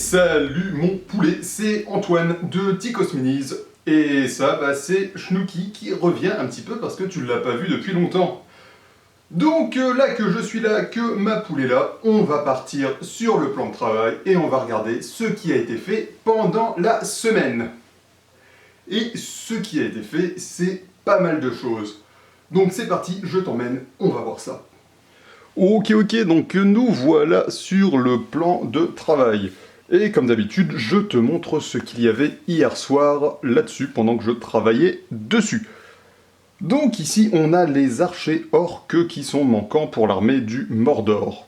salut mon poulet, c'est Antoine de Ticos Minis. Et ça, c'est Schnooky qui revient un petit peu parce que tu ne l'as pas vu depuis longtemps. Donc là que je suis là, que ma poule est là, on va partir sur le plan de travail et on va regarder ce qui a été fait pendant la semaine. Et ce qui a été fait, c'est pas mal de choses. Donc c'est parti, je t'emmène, on va voir ça. Ok, donc nous voilà sur le plan de travail. Et comme d'habitude, je te montre ce qu'il y avait hier soir là-dessus pendant que je travaillais dessus. Donc ici, on a les archers orques qui sont manquants pour l'armée du Mordor.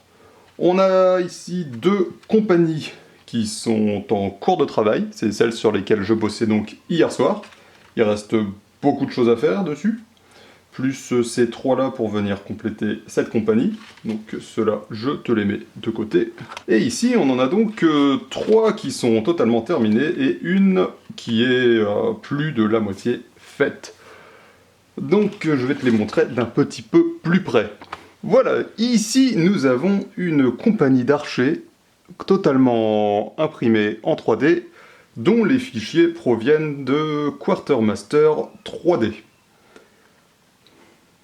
On a ici deux compagnies qui sont en cours de travail, c'est celles sur lesquelles je bossais donc hier soir. Il reste beaucoup de choses à faire dessus. Plus ces trois-là pour venir compléter cette compagnie. Donc ceux-là, je te les mets de côté. Et ici, on en a donc trois qui sont totalement terminés et une qui est plus de la moitié faite. Donc je vais te les montrer d'un petit peu plus près. Voilà, ici nous avons une compagnie d'archers totalement imprimée en 3D, dont les fichiers proviennent de Quartermaster 3D.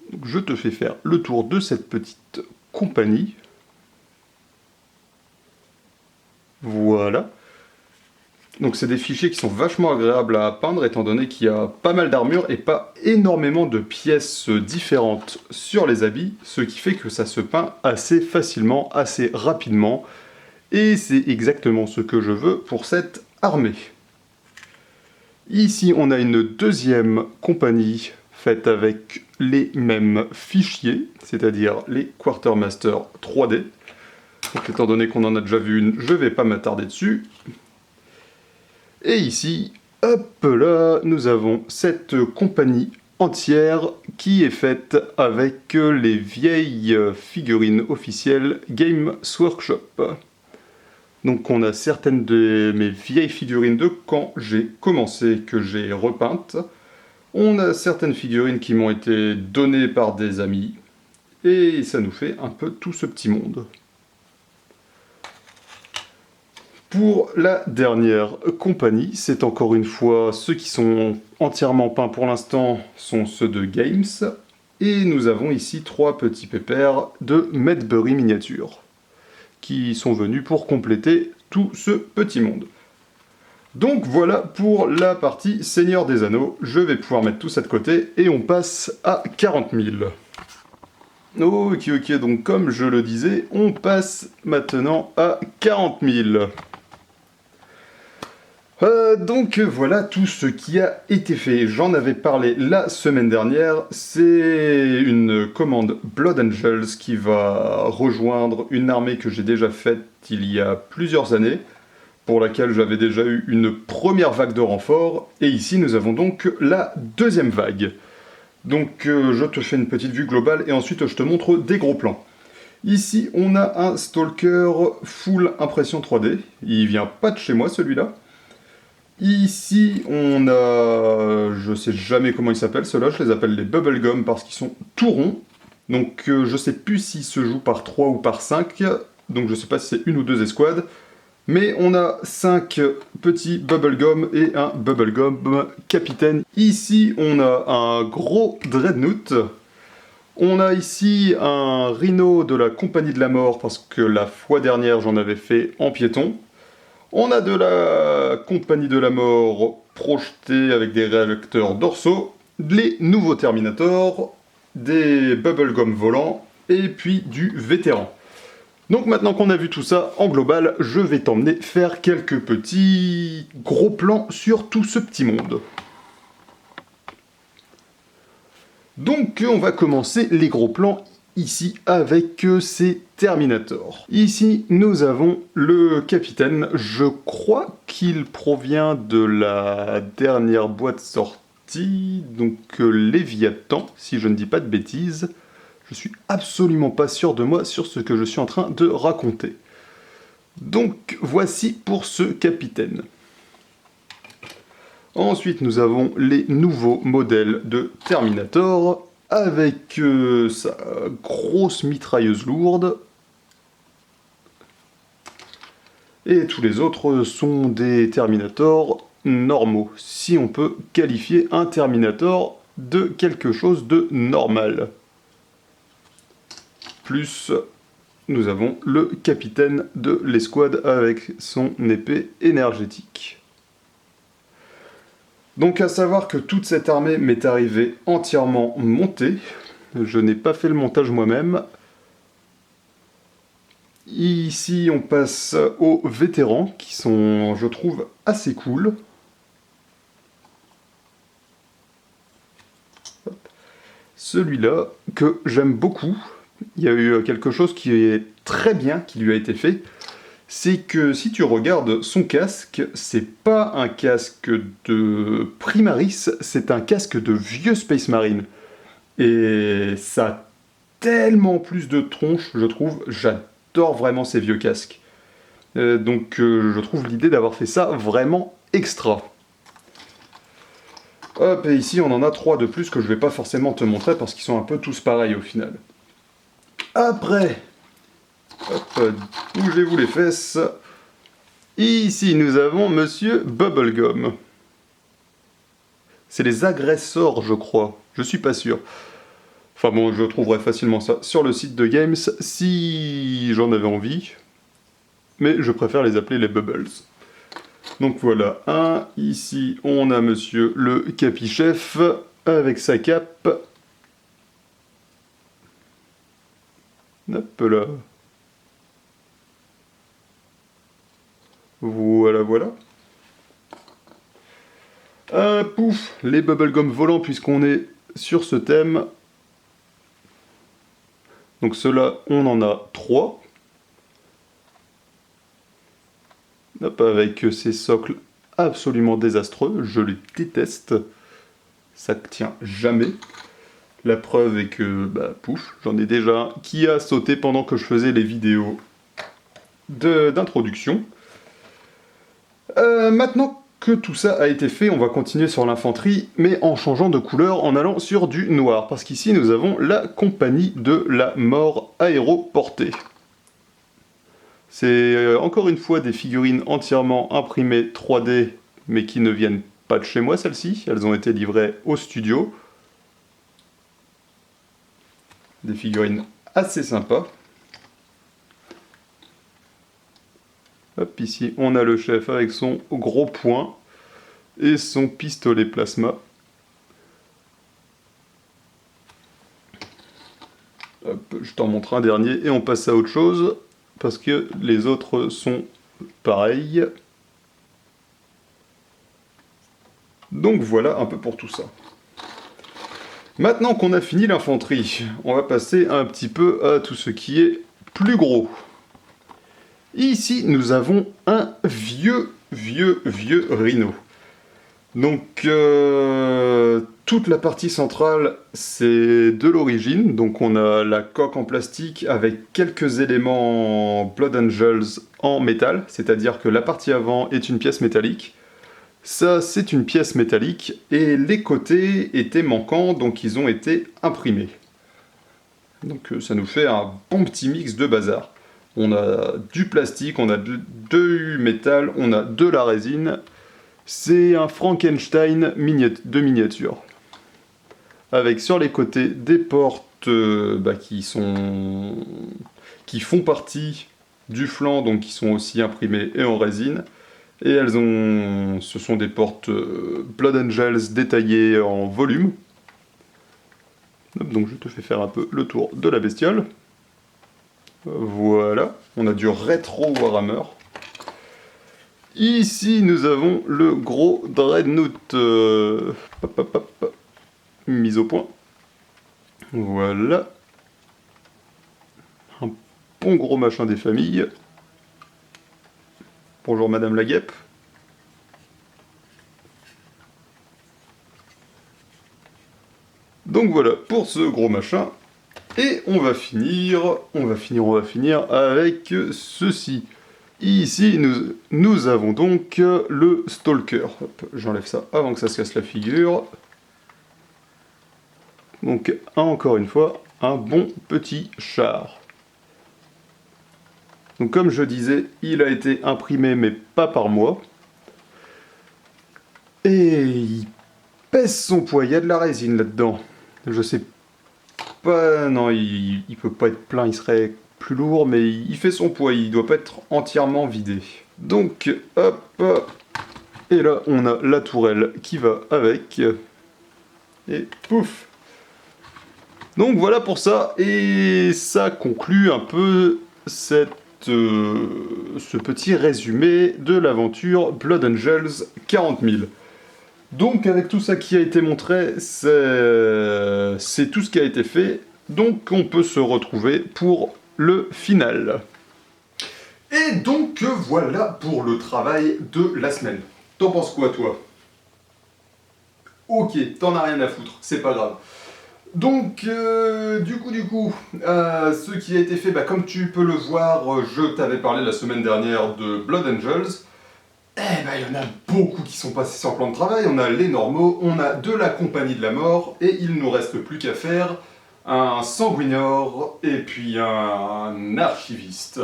Donc je te fais faire le tour de cette petite compagnie. Voilà. Donc c'est des fichiers qui sont vachement agréables à peindre étant donné qu'il y a pas mal d'armures et pas énormément de pièces différentes sur les habits, ce qui fait que ça se peint assez facilement, assez rapidement. Et c'est exactement ce que je veux pour cette armée. Ici on a une deuxième compagnie faite avec les mêmes fichiers, c'est-à-dire les Quartermaster 3D. Donc étant donné qu'on en a déjà vu une, je ne vais pas m'attarder dessus. Et ici, hop là, nous avons cette compagnie entière qui est faite avec les vieilles figurines officielles Games Workshop. Donc on a certaines de mes vieilles figurines de quand j'ai commencé, que j'ai repeintes. On a certaines figurines qui m'ont été données par des amis, et ça nous fait un peu tout ce petit monde. Pour la dernière compagnie, c'est encore une fois ceux qui sont entièrement peints pour l'instant sont ceux de Games, et nous avons ici trois petits pépères de Medbury Miniature, qui sont venus pour compléter tout ce petit monde. Donc voilà pour la partie Seigneur des Anneaux, je vais pouvoir mettre tout ça de côté et on passe à 40 000. Ok, donc comme je le disais, on passe maintenant à 40 000. Donc voilà tout ce qui a été fait. J'en avais parlé la semaine dernière, c'est une commande Blood Angels qui va rejoindre une armée que j'ai déjà faite il y a plusieurs années, pour laquelle j'avais déjà eu une première vague de renfort, et ici nous avons donc la deuxième vague. Donc je te fais une petite vue globale et ensuite je te montre des gros plans. Ici on a un Stalker full impression 3D, il vient pas de chez moi celui-là. Ici on a, je sais jamais comment ils s'appellent ceux-là, je les appelle les Bubblegum parce qu'ils sont tout ronds. Donc je sais plus s'ils se jouent par 3 ou par 5, donc je sais pas si c'est une ou deux escouades. Mais on a 5 petits bubblegum et un bubblegum capitaine. Ici, on a un gros dreadnought. On a ici un rhino de la Compagnie de la Mort, parce que la fois dernière, j'en avais fait en piéton. On a de la Compagnie de la Mort projetée avec des réacteurs dorsaux, les nouveaux Terminators, des bubblegum volants, et puis du vétéran. Donc maintenant qu'on a vu tout ça, en global, je vais t'emmener faire quelques petits gros plans sur tout ce petit monde. Donc on va commencer les gros plans ici avec ces Terminators. Ici nous avons le capitaine, je crois qu'il provient de la dernière boîte sortie, donc Léviathan, si je ne dis pas de bêtises. Je suis absolument pas sûr de moi sur ce que je suis en train de raconter. Donc voici pour ce capitaine. Ensuite nous avons les nouveaux modèles de Terminator avec sa grosse mitrailleuse lourde. Et tous les autres sont des Terminators normaux, si on peut qualifier un Terminator de quelque chose de normal. Plus, nous avons le capitaine de l'escouade avec son épée énergétique. Donc à savoir que toute cette armée m'est arrivée entièrement montée. Je n'ai pas fait le montage moi-même. Ici, on passe aux vétérans, qui sont, je trouve, assez cool. Celui-là, que j'aime beaucoup, il y a eu quelque chose qui est très bien, qui lui a été fait, c'est que si tu regardes son casque, c'est pas un casque de Primaris, c'est un casque de vieux Space Marine. Et ça a tellement plus de tronche, je trouve, j'adore vraiment ces vieux casques. Donc je trouve l'idée d'avoir fait ça vraiment extra. Hop, et ici on en a 3 de plus que je vais pas forcément te montrer parce qu'ils sont un peu tous pareils au final. Après, hop, bougez-vous les fesses. Ici nous avons Monsieur Bubblegum. C'est les agresseurs, je crois. Je suis pas sûr. Enfin bon, je trouverai facilement ça sur le site de Games si j'en avais envie. Mais je préfère les appeler les Bubbles. Donc voilà, ici on a monsieur le capichef avec sa cape. Hop là. Voilà, voilà. Pouf, les bubblegum volants puisqu'on est sur ce thème. Donc ceux-là, on en a 3. Hop, avec ces socles absolument désastreux, je les déteste. Ça ne tient jamais. La preuve est que, bah pouf, j'en ai déjà un qui a sauté pendant que je faisais les vidéos d'introduction. Maintenant que tout ça a été fait, on va continuer sur l'infanterie, mais en changeant de couleur, en allant sur du noir. Parce qu'ici, nous avons la compagnie de la mort aéroportée. C'est encore une fois des figurines entièrement imprimées 3D, mais qui ne viennent pas de chez moi, celles-ci. Elles ont été livrées au studio. Des figurines assez sympas. Hop, ici, on a le chef avec son gros poing et son pistolet plasma. Hop, je t'en montre un dernier et on passe à autre chose, parce que les autres sont pareils. Donc voilà un peu pour tout ça. Maintenant qu'on a fini l'infanterie, on va passer un petit peu à tout ce qui est plus gros. Ici, nous avons un vieux rhino. Donc, toute la partie centrale, c'est de l'origine. Donc, on a la coque en plastique avec quelques éléments Blood Angels en métal. C'est-à-dire que la partie avant est une pièce métallique. Ça, c'est une pièce métallique. Et les côtés étaient manquants, donc ils ont été imprimés. Donc, ça nous fait un bon petit mix de bazar. On a du plastique, on a du métal, on a de la résine. C'est un Frankenstein de miniature. Avec sur les côtés des portes qui font partie du flanc, donc qui sont aussi imprimées et en résine. Et ce sont des portes Blood Angels détaillées en volume. Donc je te fais faire un peu le tour de la bestiole. Voilà, on a du rétro Warhammer. Ici, nous avons le gros Dreadnought. Mise au point. Voilà. Un bon gros machin des familles. Bonjour Madame la Guêpe. Donc voilà pour ce gros machin. Et on va finir avec ceci. Ici, nous avons donc le Stalker. J'enlève ça avant que ça se casse la figure. Donc, encore une fois, un bon petit char. Donc comme je disais, il a été imprimé mais pas par moi. Et il pèse son poids, il y a de la résine là-dedans. Je sais pas, non, il peut pas être plein, il serait plus lourd, mais il fait son poids, il doit pas être entièrement vidé. Donc, hop, et là on a la tourelle qui va avec, et pouf. Donc voilà pour ça, et ça conclut un peu ce petit résumé de l'aventure Blood Angels 40 000. Donc avec tout ça qui a été montré, c'est tout ce qui a été fait, donc on peut se retrouver pour le final. Et donc voilà pour le travail de la semaine. T'en penses quoi toi? Ok, t'en as rien à foutre, c'est pas grave. Donc, du coup, ce qui a été fait, bah, comme tu peux le voir, je t'avais parlé la semaine dernière de Blood Angels. Eh ben, il y en a beaucoup qui sont passés sur le plan de travail. On a les normaux, on a de la compagnie de la mort, et il nous reste plus qu'à faire un sanguinor et puis un archiviste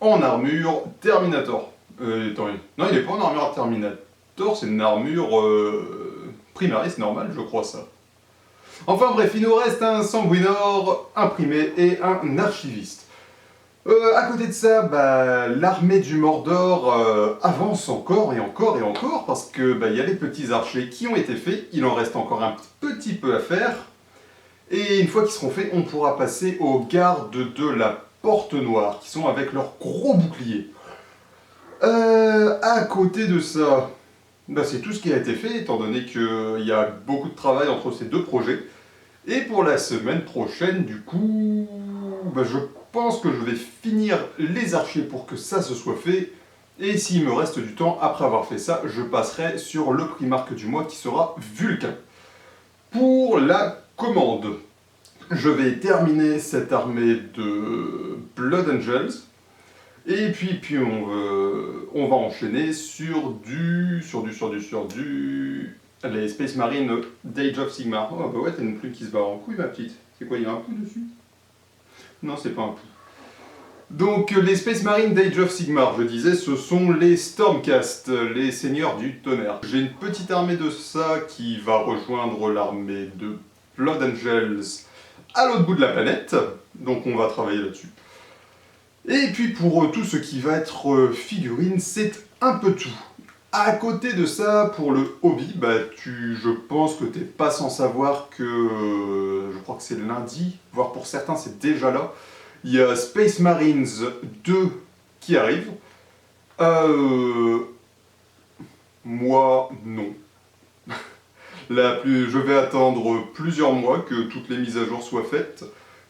en armure Terminator. Attends, non, il est pas en armure Terminator, c'est une armure Primaris normale, je crois ça. Enfin bref, il nous reste un sanguinor imprimé et un archiviste. À côté de ça, bah, l'armée du Mordor avance encore et encore et encore parce que bah, y a les petits archers qui ont été faits, il en reste encore un petit peu à faire. Et une fois qu'ils seront faits, on pourra passer aux gardes de la Porte Noire qui sont avec leurs gros boucliers. À côté de ça, bah, c'est tout ce qui a été fait étant donné qu'il y a beaucoup de travail entre ces deux projets. Et pour la semaine prochaine, du coup, bah, je pense que je vais finir les archers pour que ça se soit fait. Et s'il me reste du temps, après avoir fait ça, je passerai sur le Primarque du mois qui sera Vulcain. Pour la commande, je vais terminer cette armée de Blood Angels. Et puis on va enchaîner sur les Space Marine d'Age of Sigmar. Oh bah ouais, t'as une plume qui se barre en couille ma petite. C'est quoi, il y a un pou dessus? Non, c'est pas un pou. Donc les Space Marine d'Age of Sigmar, je disais, ce sont les Stormcast, les seigneurs du tonnerre. J'ai une petite armée de ça qui va rejoindre l'armée de Blood Angels à l'autre bout de la planète. Donc on va travailler là-dessus. Et puis pour tout ce qui va être figurine, c'est un peu tout. À côté de ça, pour le hobby, bah, je pense que t'es pas sans savoir que, je crois que c'est lundi, voire pour certains c'est déjà là, il y a Space Marines 2 qui arrive. Moi, non. Je vais attendre plusieurs mois que toutes les mises à jour soient faites,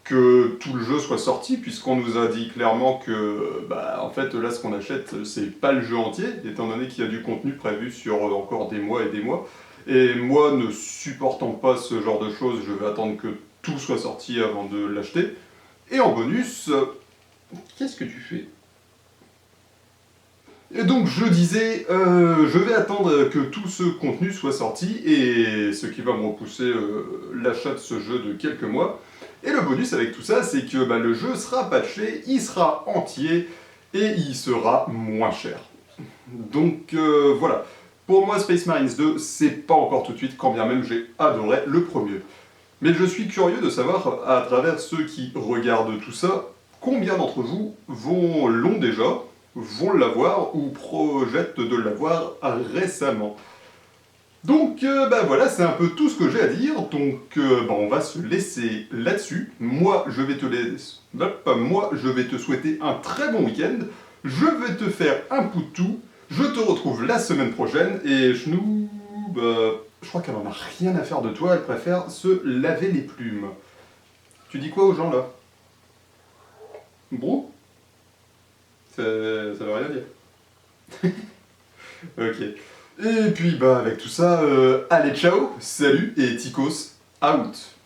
que tout le jeu soit sorti, puisqu'on nous a dit clairement que, bah, en fait, là, ce qu'on achète, c'est pas le jeu entier, étant donné qu'il y a du contenu prévu sur encore des mois et des mois. Et moi, ne supportant pas ce genre de choses, je vais attendre que tout soit sorti avant de l'acheter. Et en bonus, qu'est-ce que tu fais? Et donc je disais, je vais attendre que tout ce contenu soit sorti, et ce qui va me repousser l'achat de ce jeu de quelques mois. Et le bonus avec tout ça, c'est que bah, le jeu sera patché, il sera entier, et il sera moins cher. Donc voilà. Pour moi, Space Marines 2, c'est pas encore tout de suite, quand bien même j'ai adoré le premier. Mais je suis curieux de savoir, à travers ceux qui regardent tout ça, combien d'entre vous l'ont déjà, vont l'avoir ou projettent de l'avoir récemment. Donc bah voilà, c'est un peu tout ce que j'ai à dire, donc bah, on va se laisser là-dessus. Moi je vais te souhaiter un très bon week-end, je vais te faire un poutou, je te retrouve la semaine prochaine, et Chnou, bah, je crois qu'elle en a rien à faire de toi, elle préfère se laver les plumes. Tu dis quoi aux gens là? Bro? Ça veut rien dire. Ok. Et puis bah avec tout ça, allez ciao, salut et Ticos out.